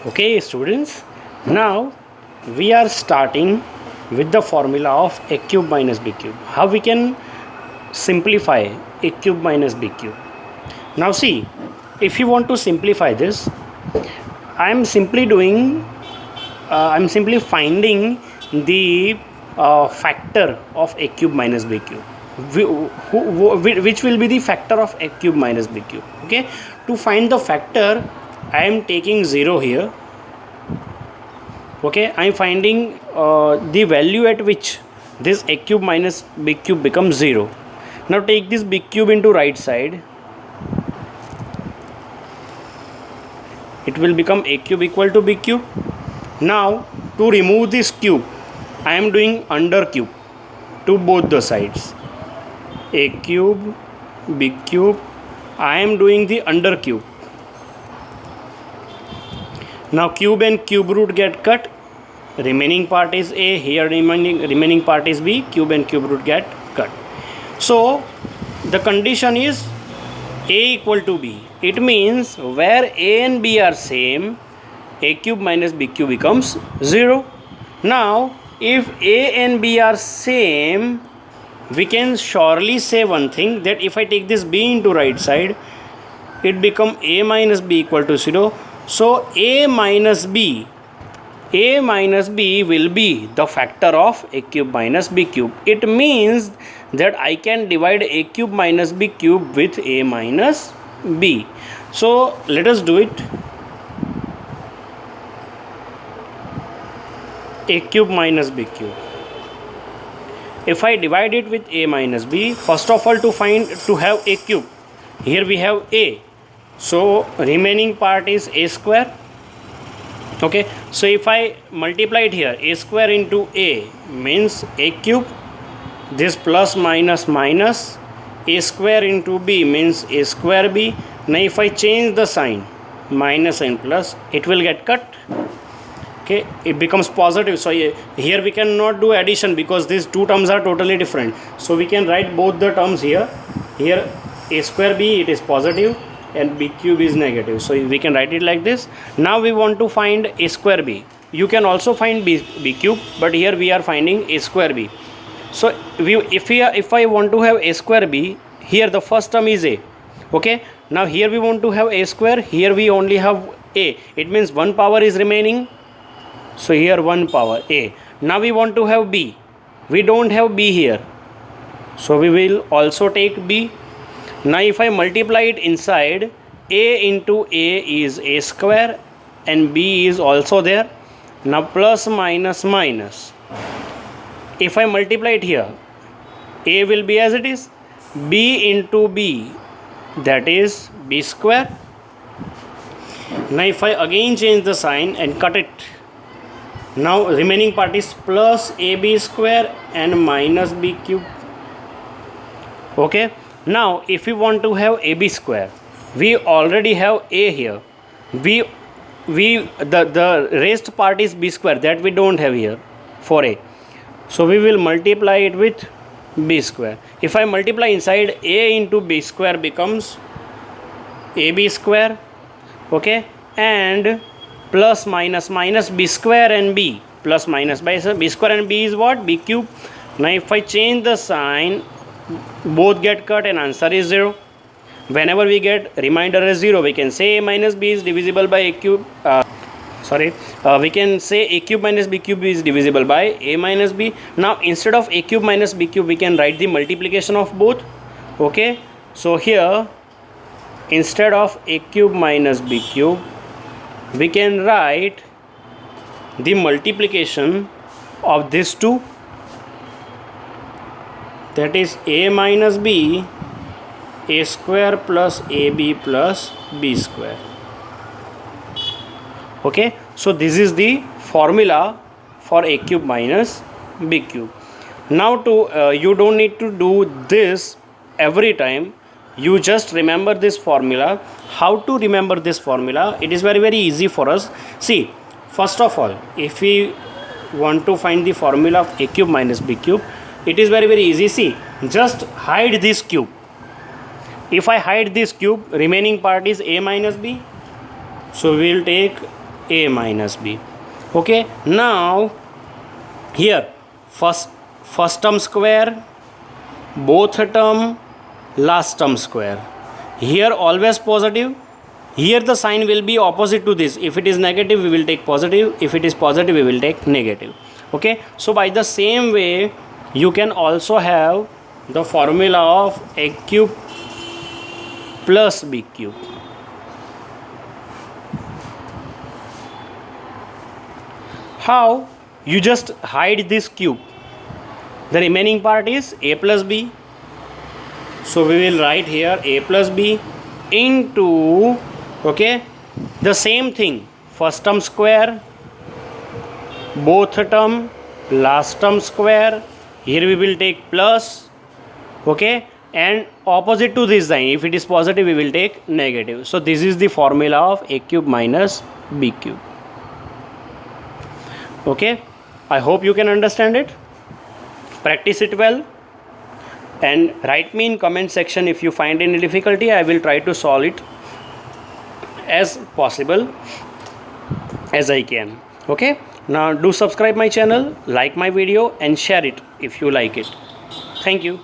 Okay, students, now we are starting with the formula of a cube minus b cube. How we can simplify a cube minus b cube? Now, see, if you want to simplify this, I am simply doing, I am simply finding the factor of a cube minus b cube. Which will be the factor of a cube minus b cube. Okay, to find the factor, I am taking 0 here. Okay, I am finding the value at which this a cube minus b cube becomes 0. Now take this b cube into right side. It will become a cube equal to b cube. Now to remove this cube, I am doing under cube to both the sides. A cube, b cube, I am doing the under cube. Now cube and cube root get cut. Remaining part is a, here remaining part is b, cube and cube root get cut. So the condition is a equal to b. It means where a and b are same, a cube minus b cube becomes 0. Now if a and b are same, we can surely say one thing, that if I take this b into right side, it become a minus b equal to 0. So a minus b will be the factor of a cube minus b cube. It means that I can divide a cube minus b cube with a minus b. So let us do it. A cube minus b cube. If I divide it with a minus b, first of all, to have a cube, here we have a, so remaining part is a square. Okay, so if I multiply it here, a square into a means a cube, this plus minus minus, a square into b means a square b. Now if I change the sign, minus and plus, it will get cut. Okay, it becomes positive. So here we cannot do addition because these two terms are totally different. So we can write both the terms here. Here a square b, it is positive, and b cube is negative. So we can write it like this. Now we want to find a square b. You can also find b cube, but here we are finding a square b. So if I want to have a square b, here the first term is a. Okay, now here we want to have a square, here we only have a. It means one power is remaining. So here one power a. Now we want to have b. We don't have b here, so we will also take b. Now if I multiply it inside, a into a is a square and b is also there. Now plus minus minus. If I multiply it here, a will be as it is, b into b, that is b square. Now if I again change the sign and cut it, now remaining part is plus ab square and minus b cube. Okay, now if we want to have ab square, we already have a here. The rest part is b square, that we don't have here for a. So we will multiply it with b square. If I multiply inside, a into b square becomes ab square. Okay, and plus minus minus b square and b, plus minus by b square and b is what? B cube. Now if I change the sign, both get cut and answer is 0. Whenever we get remainder as 0, we can say a minus b is divisible by a cube. We can say a cube minus b cube is divisible by a minus b. Now instead of a cube minus b cube, we can write the multiplication of both. Okay, so here instead of a cube minus b cube, we can write the multiplication of these two, that is a minus b, a square plus ab plus b square. Okay, so this is the formula for a cube minus b cube. Now you don't need to do this every time. You just remember this formula. How to remember this formula? It is very easy for us. See, first of all, if we want to find the formula of a cube minus b cube, it is very easy. See, just hide this cube. If I hide this cube, remaining part is a minus b. So we will take a minus b. Okay, now here first term square, both term, last term square. Here always positive. Here the sign will be opposite to this. If it is negative, we will take positive. If it is positive, we will take negative. Okay, so by the same way, you can also have the formula of a cube plus b cube. How? You just hide this cube. The remaining part is a plus b. So we will write here a plus b into, okay, the same thing, first term square, both term, last term square. Here we will take plus, okay, and opposite to this sign, if it is positive, we will take negative. So this is the formula of a cube minus b cube. Okay, I hope you can understand it. Practice it well and write me in comment section if you find any difficulty. I will try to solve it as possible as I can. Okay, now do subscribe my channel, like my video and share it if you like it. Thank you.